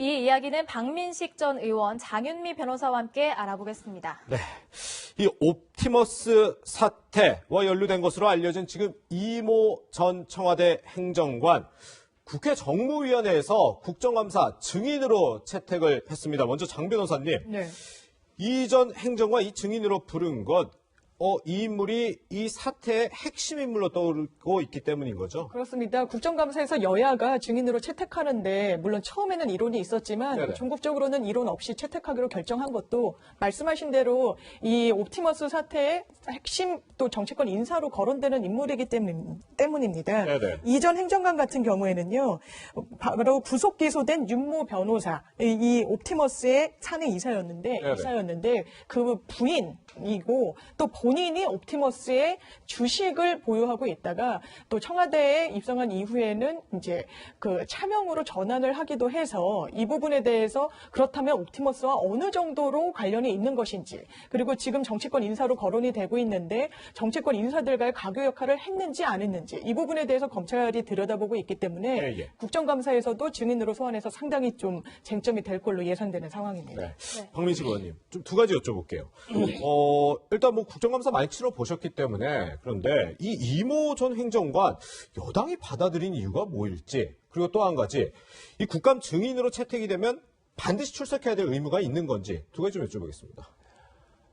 이 이야기는 박민식 전 의원, 장윤미 변호사와 함께 알아보겠습니다. 네, 이 옵티머스 사태와 연루된 것으로 알려진 지금 이모 전 청와대 행정관, 국회 정무위원회에서 국정감사 증인으로 채택을 했습니다. 먼저 장 변호사님, 네. 이 전 행정관 이 증인으로 부른 것, 이 인물이 이 사태의 핵심 인물로 떠오르고 있기 때문인 거죠? 그렇습니다. 국정감사에서 여야가 증인으로 채택하는데 물론 처음에는 이론이 있었지만 네네. 전국적으로는 이론 없이 채택하기로 결정한 것도 말씀하신 대로 이 옵티머스 사태의 핵심 또 정치권 인사로 거론되는 인물이기 때문입니다. 네네. 이 전 행정관 같은 경우에는요. 바로 구속 기소된 윤모 변호사, 이 옵티머스의 사내 이사였는데 그 부인이고 또 본인이 옵티머스의 주식을 보유하고 있다가 또 청와대에 입성한 이후에는 이제 그 차명으로 전환을 하기도 해서 이 부분에 대해서 그렇다면 옵티머스와 어느 정도로 관련이 있는 것인지, 그리고 지금 정치권 인사로 거론이 되고 있는데 정치권 인사들과의 가교 역할을 했는지 안 했는지 이 부분에 대해서 검찰이 들여다보고 있기 때문에 예. 국정감사에서도 증인으로 소환해서 상당히 좀 쟁점이 될 걸로 예상되는 상황입니다. 네. 박민식 의원님, 좀 두 가지 여쭤볼게요. 일단 뭐 국정감사 많이 치러보셨기 때문에, 그런데 이 이모 전 행정관 여당이 받아들인 이유가 뭐일지, 그리고 또 한 가지, 이 국감 증인으로 채택이 되면 반드시 출석해야 될 의무가 있는 건지 두 가지 좀 여쭤보겠습니다.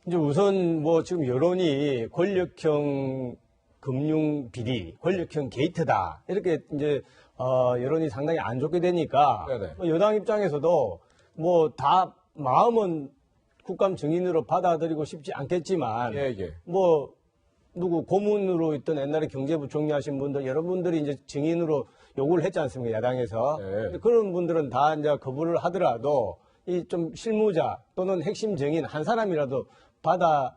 이제 우선 뭐 지금 여론이 권력형 금융 비리, 권력형 게이트다, 이렇게 이제 여론이 상당히 안 좋게 되니까 네네. 여당 입장에서도 뭐 다 마음은 국감 증인으로 받아들이고 싶지 않겠지만 뭐 누구 고문으로 있던 옛날에 경제부총리 하신 분들 여러분들이 이제 증인으로 요구를 했지 않습니까, 야당에서. 네. 그런 분들은 다 이제 거부를 하더라도 이 좀 실무자 또는 핵심 증인 한 사람이라도 받아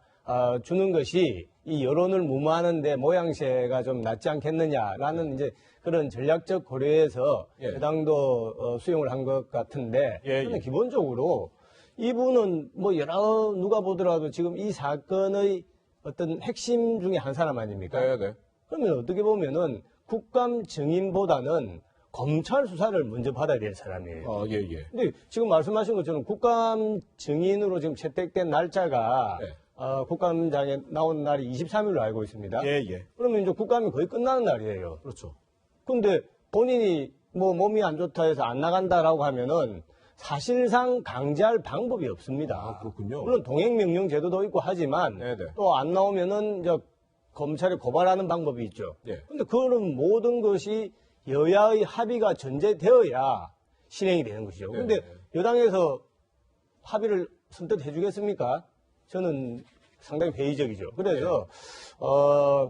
주는 것이 이 여론을 무마하는데 모양새가 좀 낫지 않겠느냐라는 이제 그런 전략적 고려에서 여당도 수용을 한 것 같은데, 그런데 기본적으로 이분은 뭐 여러 누가 보더라도 지금 이 사건의 어떤 핵심 중에 한 사람 아닙니까? 네. 그러면 어떻게 보면은 국감 증인보다는 검찰 수사를 먼저 받아야 될 사람이에요. 근데 지금 말씀하신 것처럼 국감 증인으로 지금 채택된 날짜가 국감장에 나온 날이 23일로 알고 있습니다. 그러면 이제 국감이 거의 끝나는 날이에요. 그렇죠. 근데 본인이 뭐 몸이 안 좋다 해서 안 나간다라고 하면은 사실상 강제할 방법이 없습니다. 그렇군요. 물론 동행명령 제도도 있고 하지만 또 안 나오면은 이제 검찰에 고발하는 방법이 있죠. 근데 그런 모든 것이 여야의 합의가 전제되어야 실행이 되는 것이죠. 근데 여당에서 합의를 선뜻 해주겠습니까? 저는 상당히 회의적이죠. 그래서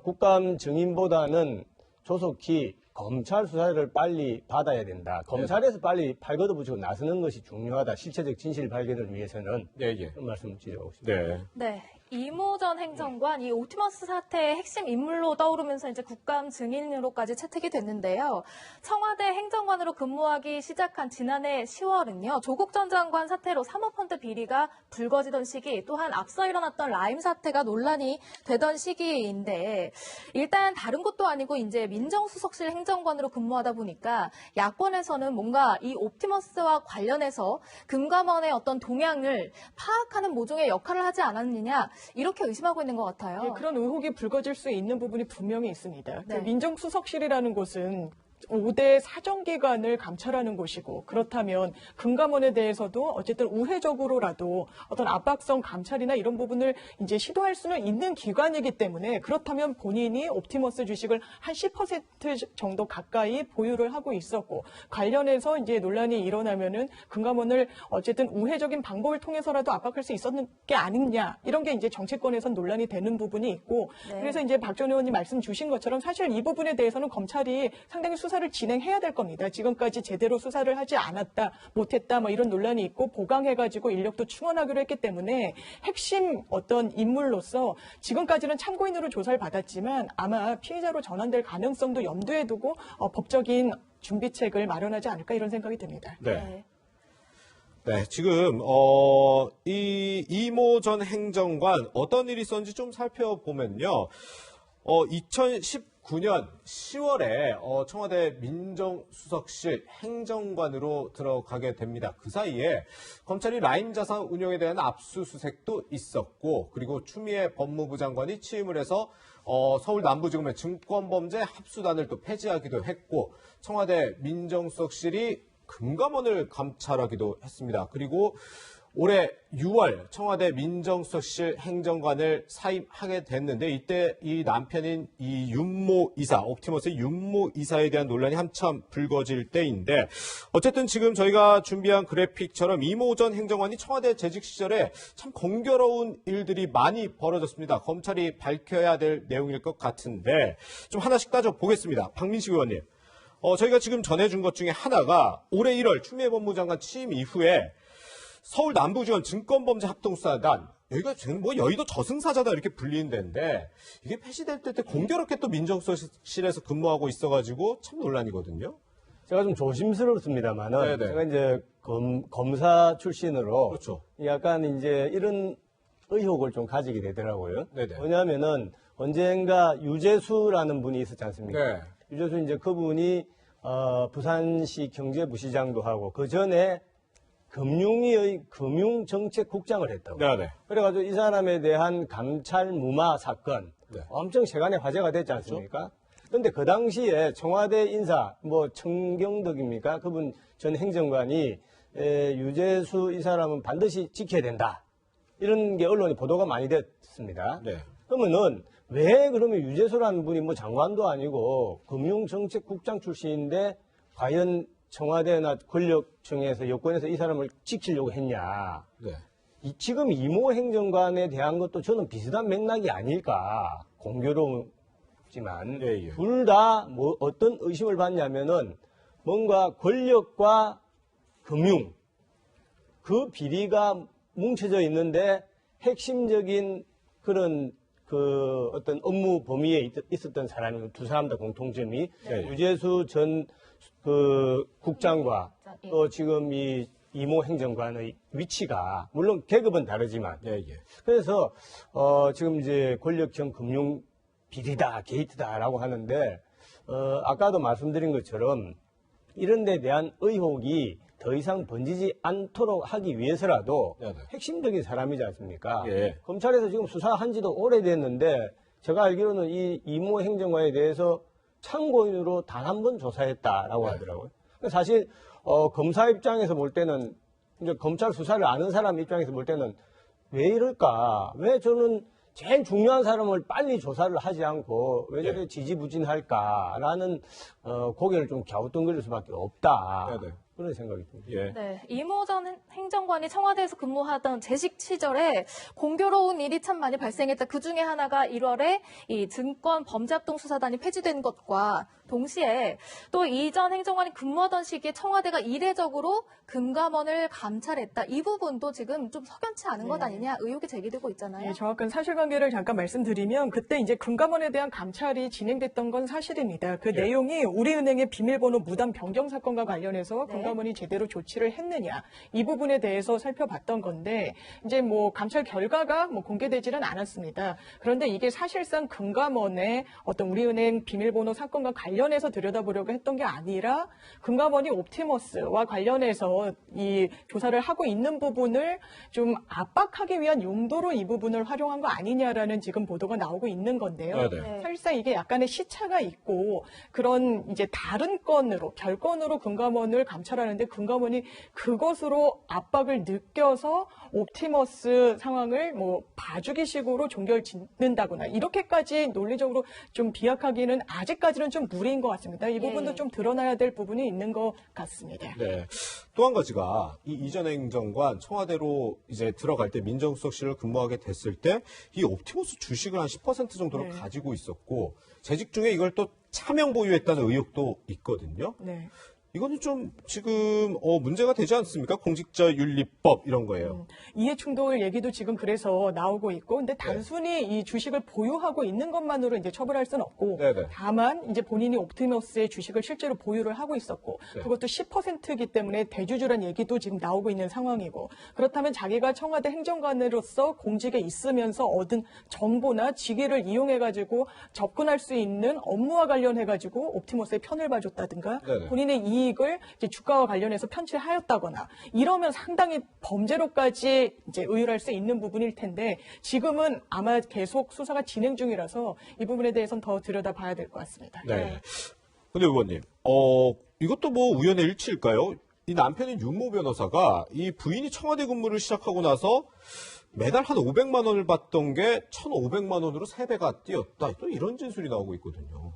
국감 증인보다는 조속히 검찰 수사를 빨리 받아야 된다. 검찰에서 빨리 발걷어 붙이고 나서는 것이 중요하다. 실체적 진실 발견을 위해서는. 그런 말씀을 드리고 싶습니다. 네. 이모 전 행정관, 이 옵티머스 사태의 핵심 인물로 떠오르면서 이제 국감 증인으로까지 채택이 됐는데요. 청와대 행정관으로 근무하기 시작한 지난해 10월은요. 조국 전 장관 사태로 사모펀드 비리가 불거지던 시기, 또한 앞서 일어났던 라임 사태가 논란이 되던 시기인데, 일단 다른 것도 아니고 이제 민정수석실 행정관으로 근무하다 보니까 야권에서는 뭔가 이 옵티머스와 관련해서 금감원의 어떤 동향을 파악하는 모종의 역할을 하지 않았느냐, 이렇게 의심하고 있는 것 같아요. 그런 의혹이 불거질 수 있는 부분이 분명히 있습니다. 네. 민정수석실이라는 곳은 5대 사정기관을 감찰하는 곳이고, 그렇다면 금감원에 대해서도 어쨌든 우회적으로라도 어떤 압박성 감찰이나 이런 부분을 이제 시도할 수는 있는 기관이기 때문에, 그렇다면 본인이 옵티머스 주식을 한 10% 정도 가까이 보유를 하고 있었고, 관련해서 이제 논란이 일어나면은 금감원을 어쨌든 우회적인 방법을 통해서라도 압박할 수 있었는 게 아니냐, 이런 게 이제 정치권에선 논란이 되는 부분이 있고, 그래서 이제 박 전 의원님 말씀 주신 것처럼 사실 이 부분에 대해서는 검찰이 상당히 수사를 진행해야 될 겁니다. 지금까지 제대로 수사를 하지 않았다, 못했다, 뭐 이런 논란이 있고 보강해가지고 인력도 충원하기로 했기 때문에 핵심 어떤 인물로서 지금까지는 참고인으로 조사를 받았지만 아마 피해자로 전환될 가능성도 염두에 두고 법적인 준비책을 마련하지 않을까 이런 생각이 듭니다. 네, 지금 이 이모 전 행정관 어떤 일이 있었는지 좀 살펴보면요. 2019년 10월에 청와대 민정수석실 행정관으로 들어가게 됩니다. 그 사이에 검찰이 라임 자산 운용에 대한 압수수색도 있었고, 그리고 추미애 법무부 장관이 취임을 해서 서울 남부지검의 증권범죄 합수단을 또 폐지하기도 했고, 청와대 민정수석실이 금감원을 감찰하기도 했습니다. 그리고 올해 6월 청와대 민정수석실 행정관을 사임하게 됐는데, 이때 이 남편인 이 윤모 이사, 옵티머스의 윤모 이사에 대한 논란이 한참 불거질 때인데, 어쨌든 지금 저희가 준비한 그래픽처럼 이모 전 행정관이 청와대 재직 시절에 참 공교로운 일들이 많이 벌어졌습니다. 검찰이 밝혀야 될 내용일 것 같은데 좀 하나씩 따져보겠습니다. 박민식 의원님, 저희가 지금 전해준 것 중에 하나가 올해 1월 추미애 법무부 장관 취임 이후에 서울 남부지검 증권범죄 합동수사단, 여기가 지금 뭐 여의도 저승사자다 이렇게 불리는 데인데, 이게 폐지될 때 공교롭게 또 민정수석실에서 근무하고 있어가지고 참 논란이거든요. 제가 좀 조심스럽습니다만은, 네네. 제가 이제 검사 출신으로 그렇죠. 약간 이제 이런 의혹을 좀 가지게 되더라고요. 네네. 왜냐하면은 언젠가 유재수라는 분이 있었지 않습니까? 네. 유재수 이제 그분이 부산시 경제부시장도 하고 그 전에 금융위의 금융정책국장을 했다고. 네네. 그래가지고 이 사람에 대한 감찰 무마 사건 네. 엄청 세간의 화제가 됐지 않습니까? 그런데 그 당시에 청와대 인사 뭐 청경덕입니까? 그분 전 행정관이 유재수 이 사람은 반드시 지켜야 된다. 이런 게 언론에 보도가 많이 됐습니다. 네. 그러면은 왜 그러면 유재수라는 분이 뭐 장관도 아니고 금융정책국장 출신인데 과연 청와대나 권력층에서 여권에서 이 사람을 지키려고 했냐. 네. 지금 이모 행정관에 대한 것도 저는 비슷한 맥락이 아닐까. 공교롭지만 예, 예. 둘 다 뭐 어떤 의심을 받냐면은 뭔가 권력과 금융 그 비리가 뭉쳐져 있는데 핵심적인 그런 그 어떤 업무 범위에 있었던 사람이 두 사람 다 공통점이 네. 유재수 전 그 국장과 예. 또 지금 이 이모 행정관의 위치가 물론 계급은 다르지만 예, 예. 그래서 지금 이제 권력형 금융 비리다 게이트다라고 하는데 아까도 말씀드린 것처럼 이런 데 대한 의혹이 더 이상 번지지 않도록 하기 위해서라도 네네. 핵심적인 사람이지 않습니까? 예. 검찰에서 지금 수사한 지도 오래됐는데 제가 알기로는 이 이모 행정관에 대해서 참고인으로 단 한 번 조사했다라고 하더라고요. 사실 검사 입장에서 볼 때는 이제 검찰 수사를 아는 사람 입장에서 볼 때는 왜 이럴까? 왜 저는 제일 중요한 사람을 빨리 조사를 하지 않고 왜 저렇게 지지부진할까라는 고개를 좀 갸우뚱거릴 수밖에 없다. 네네. 그런 생각이 듭니다. 예. 네, 이모 전 행정관이 청와대에서 근무하던 재직 시절에 공교로운 일이 참 많이 발생했다. 그 중에 하나가 1월에 이 증권 범죄합동수사단이 폐지된 것과 동시에 또 이 전 행정관이 근무하던 시기에 청와대가 이례적으로 금감원을 감찰했다. 이 부분도 지금 좀 석연치 않은 것 아니냐 의혹이 제기되고 있잖아요. 네, 정확한 사실관계를 잠깐 말씀드리면 그때 이제 금감원에 대한 감찰이 진행됐던 건 사실입니다. 그 내용이 우리은행의 비밀번호 무단 변경 사건과 관련해서 네. 금감원이 제대로 조치를 했느냐 이 부분에 대해서 살펴봤던 건데 이제 뭐 감찰 결과가 뭐 공개되지는 않았습니다. 그런데 이게 사실상 금감원의 어떤 우리은행 비밀번호 사건과 관련해서 들여다보려고 했던 게 아니라 금감원이 옵티머스와 관련해서 이 조사를 하고 있는 부분을 좀 압박하기 위한 용도로 이 부분을 활용한 거 아니냐라는 지금 보도가 나오고 있는 건데요. 네네. 네. 사실상 이게 약간의 시차가 있고 그런 이제 다른 건으로 별건으로 금감원을 감찰하는데 금감원이 그것으로 압박을 느껴서 옵티머스 상황을 뭐 봐주기식으로 종결 짓는다거나 이렇게까지 논리적으로 좀 비약하기는 아직까지는 좀 무리인 것 같습니다. 이 부분도 예. 좀 드러나야 될 부분이 있는 것 같습니다. 네. 또 한 가지가 이 이전 행정관 청와대로 이제 들어갈 때 민정수석실을 근무하게 됐을 때 이 옵티머스 주식을 한 10% 정도를 네. 가지고 있었고 재직 중에 이걸 또 차명 보유했다는 의혹도 있거든요. 네. 이거는 좀 지금 문제가 되지 않습니까? 공직자윤리법 이런 거예요. 이해충돌 얘기도 지금 그래서 나오고 있고, 근데 단순히 이 주식을 보유하고 있는 것만으로 이제 처벌할 수는 없고, 네네. 다만 이제 본인이 옵티머스의 주식을 실제로 보유를 하고 있었고, 네. 그것도 10%이기 때문에 대주주란 얘기도 지금 나오고 있는 상황이고, 그렇다면 자기가 청와대 행정관으로서 공직에 있으면서 얻은 정보나 직위를 이용해가지고 접근할 수 있는 업무와 관련해가지고 옵티머스의 편을 봐줬다든가, 네네. 본인의 이익을 이제 주가와 관련해서 편취하였다거나 이러면 상당히 범죄로까지 이제 의율할 수 있는 부분일 텐데 지금은 아마 계속 수사가 진행 중이라서 이 부분에 대해서는 더 들여다봐야 될 것 같습니다. 네. 근데 의원님, 이것도 뭐 우연의 일치일까요? 이 남편인 윤모 변호사가 이 부인이 청와대 근무를 시작하고 나서 매달 한 500만 원을 받던 게 1,500만 원으로 3배가 뛰었다. 또 이런 진술이 나오고 있거든요.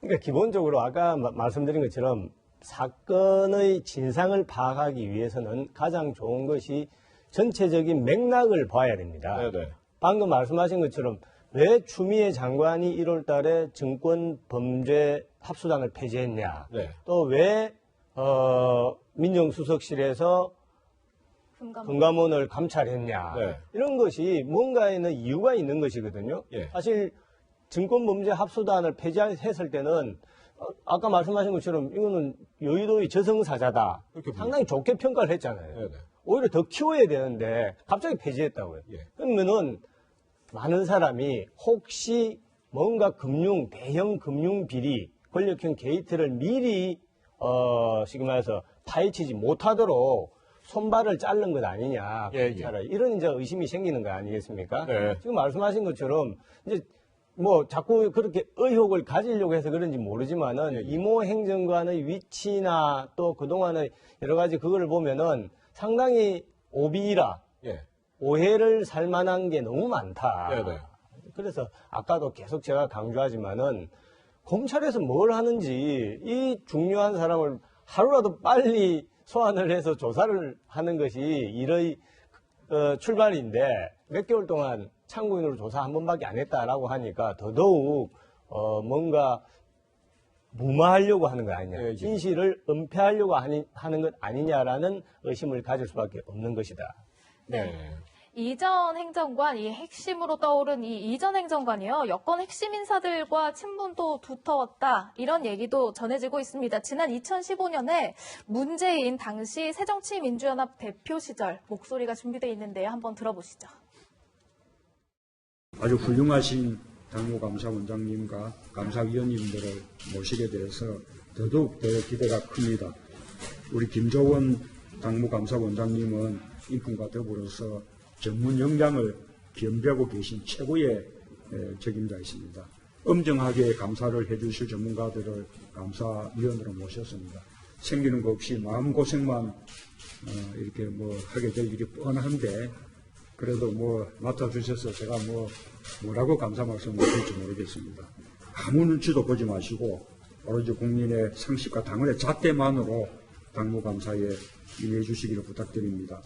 그러니까 기본적으로 아까 말씀드린 것처럼 사건의 진상을 파악하기 위해서는 가장 좋은 것이 전체적인 맥락을 봐야 됩니다. 네네. 방금 말씀하신 것처럼 왜 추미애 장관이 1월 달에 증권범죄합수단을 폐지했냐. 네. 또 왜 민정수석실에서 금감원을 감찰했냐. 네. 이런 것이 뭔가에는 이유가 있는 것이거든요. 예. 사실 증권범죄합수단을 폐지했을 때는 아까 말씀하신 것처럼 이거는 여의도의 저승사자다. 이렇게 상당히 좋게 평가를 했잖아요. 네네. 오히려 더 키워야 되는데 갑자기 폐지했다고요. 예. 그러면은 많은 사람이 혹시 뭔가 대형 금융 비리, 권력형 게이트를 미리 지금 말해서 파헤치지 못하도록 손발을 자른 것 아니냐. 예, 예. 이런 이제 의심이 생기는 거 아니겠습니까? 네. 지금 말씀하신 것처럼 이제 뭐 자꾸 그렇게 의혹을 가지려고 해서 그런지 모르지만은 이모 행정관의 위치나 또 그동안의 여러 가지 그거를 보면은 상당히 오비라 예. 오해를 살 만한 게 너무 많다. 네네. 그래서 아까도 계속 제가 강조하지만은 검찰에서 뭘 하는지 이 중요한 사람을 하루라도 빨리 소환을 해서 조사를 하는 것이 일의 출발인데 몇 개월 동안 참고인으로 조사 한 번밖에 안 했다라고 하니까 더더욱 뭔가 무마하려고 하는 거 아니냐. 예, 예. 진실을 은폐하려고 하는 것 아니냐라는 의심을 가질 수밖에 없는 것이다. 네. 이전 행정관, 이 핵심으로 떠오른 이 이전 행정관이요. 여권 핵심 인사들과 친분도 두터웠다. 이런 얘기도 전해지고 있습니다. 지난 2015년에 문재인 당시 새정치민주연합 대표 시절 목소리가 준비되어 있는데요. 한번 들어보시죠. 아주 훌륭하신 당무감사원장님과 감사위원님들을 모시게 돼서 더더욱 더 기대가 큽니다. 우리 김조원 당무감사원장님은 인품과 더불어서 전문 역량을 겸비하고 계신 최고의 책임자이십니다. 엄정하게 감사를 해주실 전문가들을 감사위원으로 모셨습니다. 생기는 것 없이 마음고생만 이렇게 하게 될 일이 뻔한데 그래도 맡아주셔서 제가 뭐라고 감사 말씀을 드릴지 모르겠습니다. 아무 눈치도 보지 마시고 오로지 국민의 상식과 당원의 잣대만으로 당무감사에 임해 주시기를 부탁드립니다.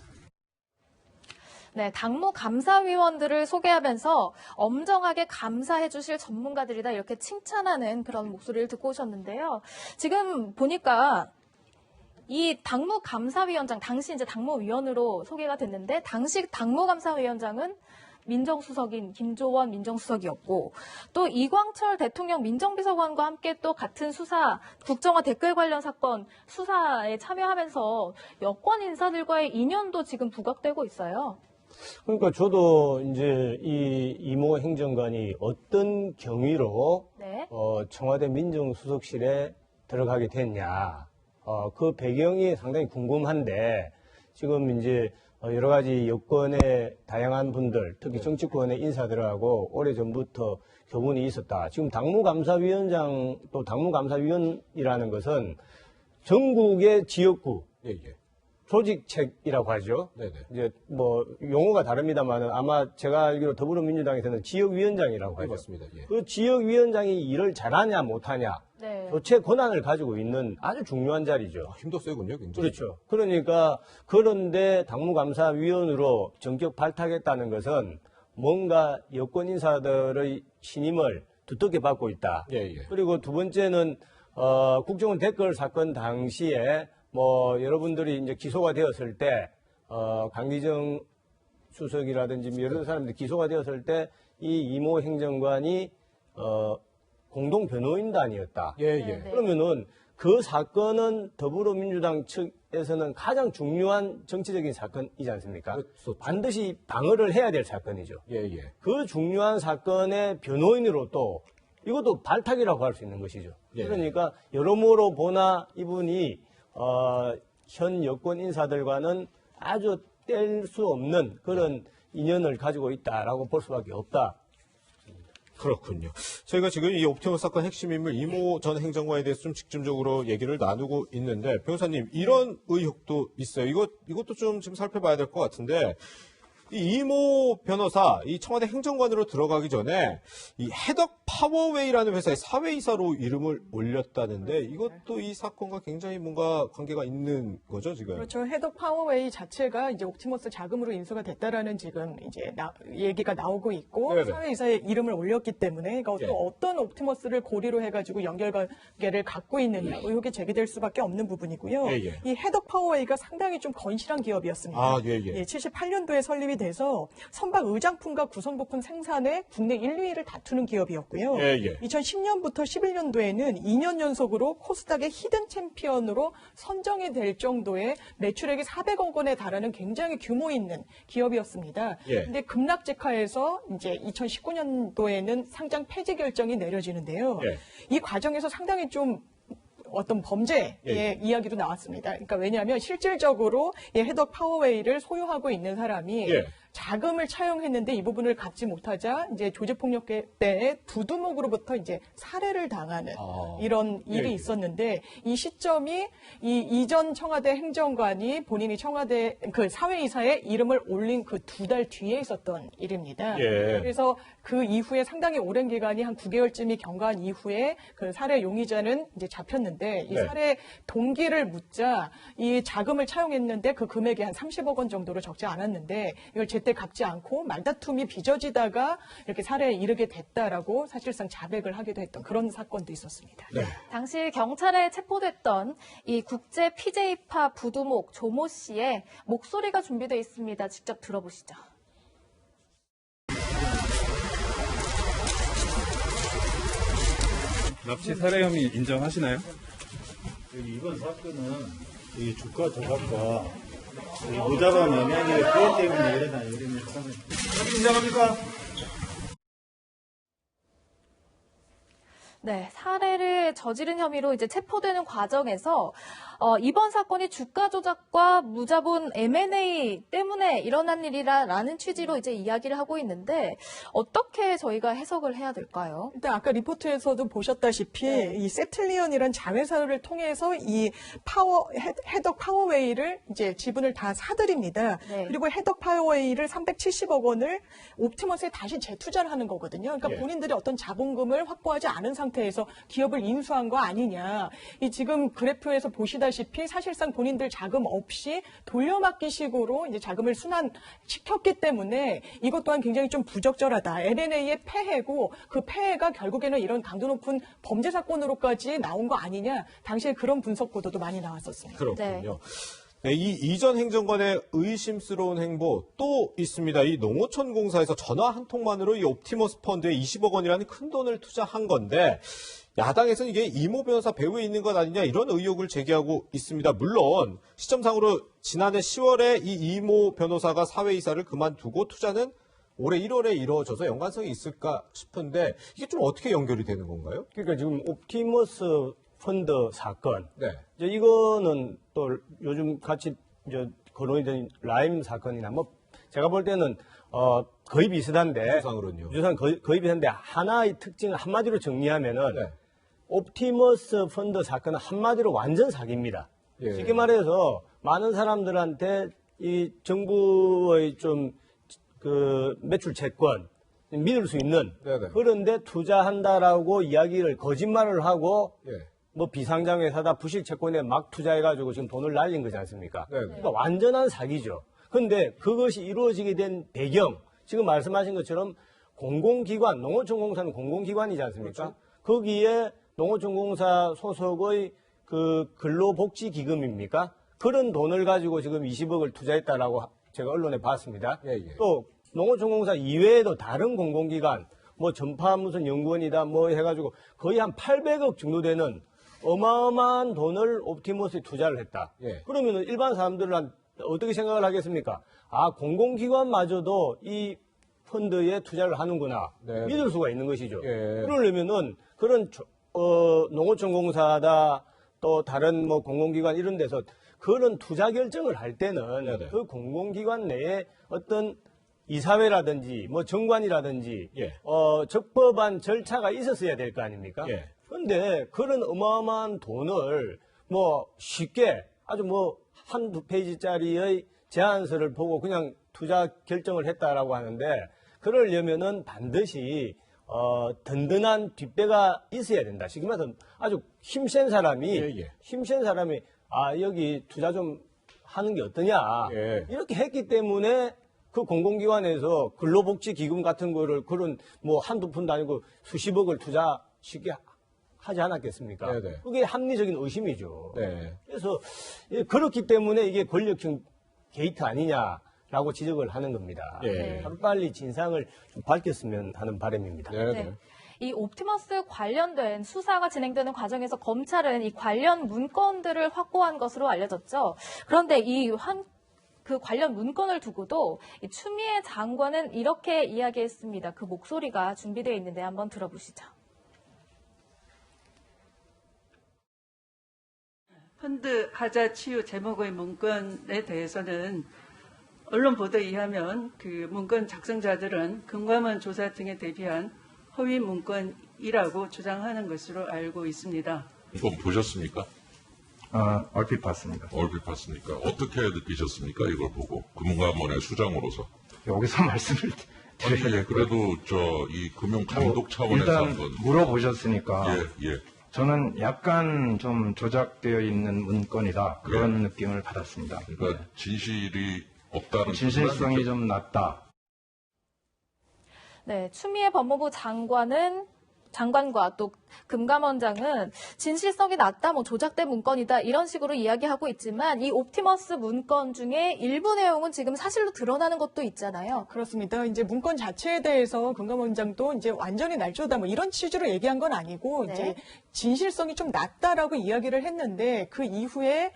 네, 당무감사위원들을 소개하면서 엄정하게 감사해 주실 전문가들이다 이렇게 칭찬하는 그런 목소리를 듣고 오셨는데요. 지금 보니까 이 당무감사위원장, 당시 이제 당무위원으로 소개가 됐는데 당시 당무감사위원장은 민정수석인 김조원 민정수석이었고 또 이광철 대통령 민정비서관과 함께 또 같은 수사, 국정화 댓글 관련 사건 수사에 참여하면서 여권 인사들과의 인연도 지금 부각되고 있어요. 그러니까 저도 이제 이 이모 행정관이 어떤 경위로 네. 청와대 민정수석실에 들어가게 됐냐. 그 배경이 상당히 궁금한데 지금 이제 여러 가지 여권의 다양한 분들, 특히 정치권의 인사들하고 오래전부터 교분이 있었다. 지금 당무감사위원장 또 당무감사위원이라는 것은 전국의 지역구 조직책이라고 하죠. 네네. 이제 용어가 다릅니다만 아마 제가 알기로 더불어민주당에서는 지역위원장이라고 하죠. 맞습니다. 예. 그 지역위원장이 일을 잘하냐 못하냐 네. 교체 권한을 가지고 있는 아주 중요한 자리죠. 힘도 세군요, 굉장히. 그렇죠. 그러니까 그런데 당무감사위원으로 전격 발탁했다는 것은 뭔가 여권 인사들의 신임을 두텁게 받고 있다. 예, 예. 그리고 두 번째는 국정원 댓글 사건 당시에 뭐 여러분들이 이제 기소가 되었을 때 강기정 수석이라든지 여러 사람들이 기소가 되었을 때 이 이모 행정관이 공동 변호인단이었다. 예, 예. 네. 그러면은 그 사건은 더불어민주당 측에서는 가장 중요한 정치적인 사건이지 않습니까? 그렇죠. 반드시 방어를 해야 될 사건이죠. 예, 예. 그 중요한 사건의 변호인으로 또 이것도 발탁이라고 할 수 있는 것이죠. 예. 그러니까 여러모로 보나 이분이 현 여권 인사들과는 아주 뗄 수 없는 그런 인연을 가지고 있다라고 볼 수밖에 없다. 그렇군요. 저희가 지금 이 옵티머스 사건 핵심 인물 이모 전 행정관에 대해서 좀 집중적으로 얘기를 나누고 있는데, 변호사님, 이런 의혹도 있어요. 이것도 좀 지금 살펴봐야 될 것 같은데, 이 이모 변호사, 이 청와대 행정관으로 들어가기 전에 이 해덕 파워웨이라는 회사의 사회이사로 이름을 올렸다는데, 이것도 이 사건과 굉장히 뭔가 관계가 있는 거죠, 지금? 그렇죠. 해덕 파워웨이 자체가 이제 옵티머스 자금으로 인수가 됐다라는 지금 이제 얘기가 나오고 있고 네네. 사회이사의 이름을 올렸기 때문에 그러니까 예. 또 어떤 옵티머스를 고리로 해가지고 연결관계를 갖고 있느냐 의혹이 제기될 수밖에 없는 부분이고요. 예, 예. 이 해덕 파워웨이가 상당히 좀 건실한 기업이었습니다. 아, 예, 예. 78년도에 설립이 돼서 선박 의장품과 구성부품 생산에 국내 1, 2위를 다투는 기업이었고요. 예, 예. 2010년부터 11년도에는 2년 연속으로 코스닥의 히든 챔피언으로 선정이 될 정도의 매출액이 400억 원에 달하는 굉장히 규모 있는 기업이었습니다. 예. 근데 급락직하에서 이제 2019년도에는 상장 폐지 결정이 내려지는데요. 예. 이 과정에서 상당히 좀 어떤 범죄의 예. 이야기도 나왔습니다. 그러니까 왜냐하면 실질적으로 이 해덕 파워웨이를 소유하고 있는 사람이 예. 자금을 차용했는데 이 부분을 갚지 못하자 이제 조직폭력 때에 두두목으로부터 이제 살해를 당하는 이런 일이 예, 예. 있었는데 이 시점이 이 이전 청와대 행정관이 본인이 청와대 그 사회이사의 이름을 올린 그 2달 뒤에 있었던 일입니다. 예. 그래서 그 이후에 상당히 오랜 기간이 한 9개월쯤이 경과한 이후에 그 살해 용의자는 이제 잡혔는데 이 네. 살해 동기를 묻자 이 자금을 차용했는데 그 금액이 한 30억 원 정도로 적지 않았는데 이걸 제때 갚지 않고 말다툼이 빚어지다가 이렇게 살해에 이르게 됐다라고 사실상 자백을 하기도 했던 그런 사건도 있었습니다. 네. 당시 경찰에 체포됐던 이 국제 PJ파 부두목 조모 씨의 목소리가 준비되어 있습니다. 직접 들어보시죠. 납치 살해 혐의 인정하시나요? 이번 사건은 이 주가 조작과 무자반 영향의 피해 때문에 일어난 일입니다. 인정합니까? 네, 살해를 저지른 혐의로 이제 체포되는 과정에서 이번 사건이 주가 조작과 무자본 M&A 때문에 일어난 일이라는 취지로 이제 이야기를 하고 있는데 어떻게 저희가 해석을 해야 될까요? 일단 아까 리포트에서도 보셨다시피 이 세틀리언이란 자회사를 통해서 이 해덕 파워웨이를 이제 지분을 다 사들입니다. 네. 그리고 해덕 파워웨이를 370억 원을 옵티머스에 다시 재투자를 하는 거거든요. 그러니까 예. 본인들이 어떤 자본금을 확보하지 않은 상태에서 기업을 인수한 거 아니냐. 이 지금 그래프에서 보시다시피 사실상 본인들 자금 없이 돌려막기식으로 이제 자금을 순환시켰기 때문에 이것 또한 굉장히 좀 부적절하다. LNA의 폐해고 그 폐해가 결국에는 이런 강도 높은 범죄 사건으로까지 나온 거 아니냐. 당시에 그런 분석 보도도 많이 나왔었습니다. 그렇군요. 네, 이 이전 행정관의 의심스러운 행보 또 있습니다. 이 농어촌 공사에서 전화 한 통만으로 이 옵티머스 펀드에 20억 원이라는 큰 돈을 투자한 건데 야당에서는 이게 이모 변호사 배후에 있는 것 아니냐 이런 의혹을 제기하고 있습니다. 물론 시점상으로 지난해 10월에 이 이모 변호사가 사회이사를 그만두고 투자는 올해 1월에 이루어져서 연관성이 있을까 싶은데 이게 좀 어떻게 연결이 되는 건가요? 그러니까 지금 옵티머스 펀드 사건. 네. 이제 이거는 또 요즘 같이 이제 거론이 된 라임 사건이나 뭐 제가 볼 때는 거의 비슷한데 유상으로는요. 유상 거의 비슷한데 하나의 특징을 한마디로 정리하면은 네. 옵티머스 펀드 사건은 한마디로 완전 사기입니다. 예. 쉽게 말해서 많은 사람들한테 이 정부의 좀 그 매출 채권 믿을 수 있는 네네. 그런데 투자한다라고 이야기를 거짓말을 하고 예. 뭐 비상장 회사다 부실 채권에 막 투자해가지고 지금 돈을 날린 거지 않습니까? 네네. 그러니까 완전한 사기죠. 그런데 그것이 이루어지게 된 배경, 지금 말씀하신 것처럼 공공기관, 농어촌 공사는 공공기관이지 않습니까? 그렇죠. 거기에 농어촌공사 소속의 그 근로복지기금입니까? 그런 돈을 가지고 지금 20억을 투자했다라고 제가 언론에 봤습니다. 예, 예. 또 농어촌공사 이외에도 다른 공공기관, 뭐 전파 무슨 연구원이다 뭐 해가지고 거의 한 800억 정도 되는 어마어마한 돈을 옵티머스에 투자를 했다. 예. 그러면 일반 사람들은 어떻게 생각을 하겠습니까? 아, 공공기관마저도 이 펀드에 투자를 하는구나. 네. 믿을 수가 있는 것이죠. 예. 그러려면은 그런 농어촌공사다 또 다른 뭐 공공기관 이런 데서 그런 투자 결정을 할 때는 네네. 그 공공기관 내에 어떤 이사회라든지 뭐 정관이라든지 예. 적법한 절차가 있었어야 될 거 아닙니까? 예. 그런데 그런 어마어마한 돈을 뭐 쉽게 아주 뭐 한두 페이지짜리의 제안서를 보고 그냥 투자 결정을 했다라고 하는데 그러려면은 반드시 든든한 뒷배가 있어야 된다. 지금 말해서 아주 힘센 사람이 예, 예. 힘센 사람이 아 여기 투자 좀 하는 게 어떠냐 예. 이렇게 했기 때문에 그 공공기관에서 근로복지기금 같은 거를 그런 뭐 한두 푼도 아니고 수십억을 투자 쉽게 하지 않았겠습니까? 네네. 그게 합리적인 의심이죠. 네. 그래서 그렇기 때문에 이게 권력형 게이트 아니냐라고 지적을 하는 겁니다. 예. 하루빨리 진상을 좀 밝혔으면 하는 바람입니다. 네. 네. 이 옵티머스 관련된 수사가 진행되는 과정에서 검찰은 이 관련 문건들을 확보한 것으로 알려졌죠. 그런데 그 관련 문건을 두고도 이 추미애 장관은 이렇게 이야기했습니다. 그 목소리가 준비되어 있는데 한번 들어보시죠. 펀드 하자 치유 제목의 문건에 대해서는 언론 보도에 의하면 그 문건 작성자들은 금감원 조사 등에 대비한 허위 문건이라고 주장하는 것으로 알고 있습니다. 좀 보셨습니까? 얼핏 봤습니다. 얼핏 봤습니까? 어떻게 느끼셨습니까? 이걸 보고 금감원의 수장으로서. 여기서 말씀을 드려야 그래도 이 금융 감독 차원에서 일단 한번 물어보셨으니까 예. 저는 약간 좀 조작되어 있는 문건이다 그런 느낌을 받았습니다. 그러니까 진실이 없다는 진실성이 뜻은 좀 낮다. 네, 추미애 법무부 장관과 또 금감원장은 진실성이 낮다, 뭐 조작된 문건이다 이런 식으로 이야기하고 있지만 이 옵티머스 문건 중에 일부 내용은 지금 사실로 드러나는 것도 있잖아요. 그렇습니다. 이제 문건 자체에 대해서 금감원장도 이제 완전히 날조다 뭐 이런 취지로 얘기한 건 아니고 네. 이제 진실성이 좀 낮다라고 이야기를 했는데 그 이후에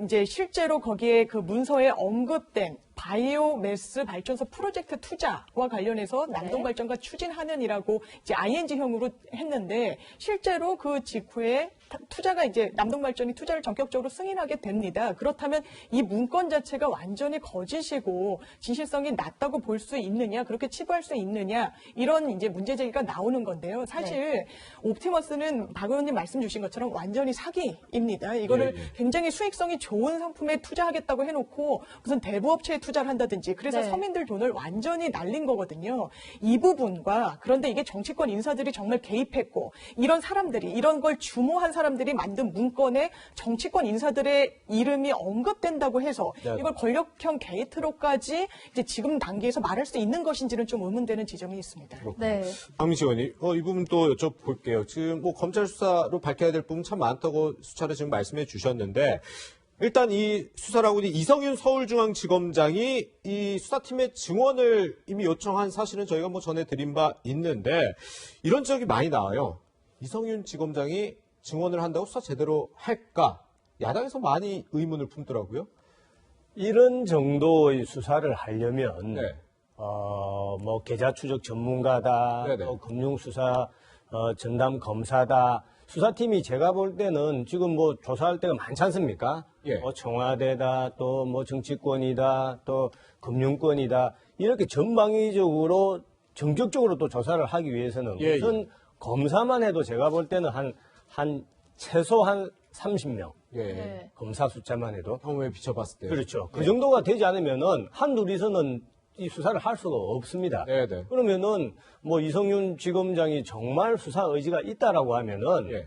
이제 실제로 거기에 그 문서에 언급된 바이오매스 발전소 프로젝트 투자와 관련해서 남동발전과 추진하는이라고 이제 ING형으로 했는데 실제로 그 직후에 투자가 이제 남동발전이 투자를 전격적으로 승인하게 됩니다. 그렇다면 이 문건 자체가 완전히 거짓이고 진실성이 낮다고 볼 수 있느냐, 그렇게 치부할 수 있느냐 이런 이제 문제 제기가 나오는 건데요. 사실 옵티머스는 박 의원님 말씀 주신 것처럼 완전히 사기입니다. 이거를 굉장히 수익성이 좋은 상품에 투자하겠다고 해놓고 무슨 대부업체에 투자를 한다든지 그래서 서민들 돈을 완전히 날린 거거든요. 이 부분과 그런데 이게 정치권 인사들이 정말 개입했고 이런 사람들이 이런 걸 주모한 사람들이 만든 문건에 정치권 인사들의 이름이 언급된다고 해서 이걸 권력형 게이트로까지 이제 지금 단계에서 말할 수 있는 것인지는 좀 의문되는 지점이 있습니다. 네. 박민식 의원님, 이 부분 또 여쭤볼게요. 지금 뭐 검찰 수사로 밝혀야 될 부분 참 많다고 수차례 지금 말씀해 주셨는데 일단 이 수사를 하고 있는 이성윤 서울중앙지검장이 이 수사팀의 증언을 이미 요청한 사실은 저희가 뭐 전해드린 바 있는데 이런 지적이 많이 나와요. 이성윤 지검장이 증언을 한다고 수사 제대로 할까? 야당에서 많이 의문을 품더라고요. 이런 정도의 수사를 하려면 뭐 계좌 추적 전문가다, 또 금융수사 전담 검사다. 수사팀이 제가 볼 때는 지금 뭐 조사할 때가 많지 않습니까? 뭐 청와대다, 또 뭐 정치권이다, 또 금융권이다. 이렇게 전방위적으로 정적적으로 또 조사를 하기 위해서는 우선 검사만 해도 제가 볼 때는 최소 한 30명. 검사 숫자만 해도. 경우에 비춰봤을 때. 그렇죠. 그 정도가 되지 않으면은 한둘이서는 이 수사를 할 수가 없습니다. 그러면은 뭐 이성윤 지검장이 정말 수사 의지가 있다라고 하면은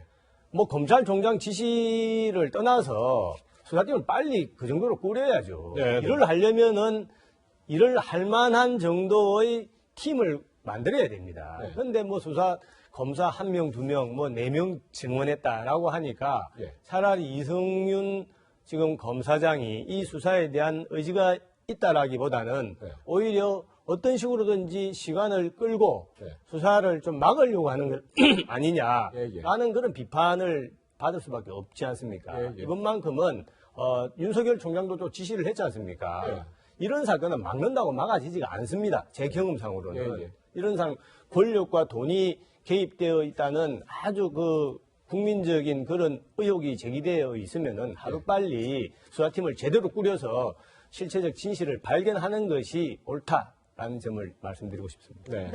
뭐 검찰총장 지시를 떠나서 수사팀을 빨리 그 정도로 꾸려야죠. 일을 하려면은 일을 할 만한 정도의 팀을 만들어야 됩니다. 그런데 뭐 수사 검사 1명, 2명, 뭐 4명 증언했다라고 하니까 예. 차라리 이성윤 지금 검사장이 이 수사에 대한 의지가 있다라기보다는 네. 오히려 어떤 식으로든지 시간을 끌고 네. 수사를 좀 막으려고 하는 것 아니냐라는 예. 그런 비판을 받을 수밖에 없지 않습니까? 예. 이것만큼은 윤석열 총장도 또 지시를 했지 않습니까? 예. 이런 사건은 막는다고 막아지지가 않습니다. 제 경험상으로는. 예. 이런 권력과 돈이 개입되어 있다는 아주 국민적인 그런 의혹이 제기되어 있으면은 하루빨리 수사팀을 제대로 꾸려서 실체적 진실을 발견하는 것이 옳다라는 점을 말씀드리고 싶습니다. 네. 네.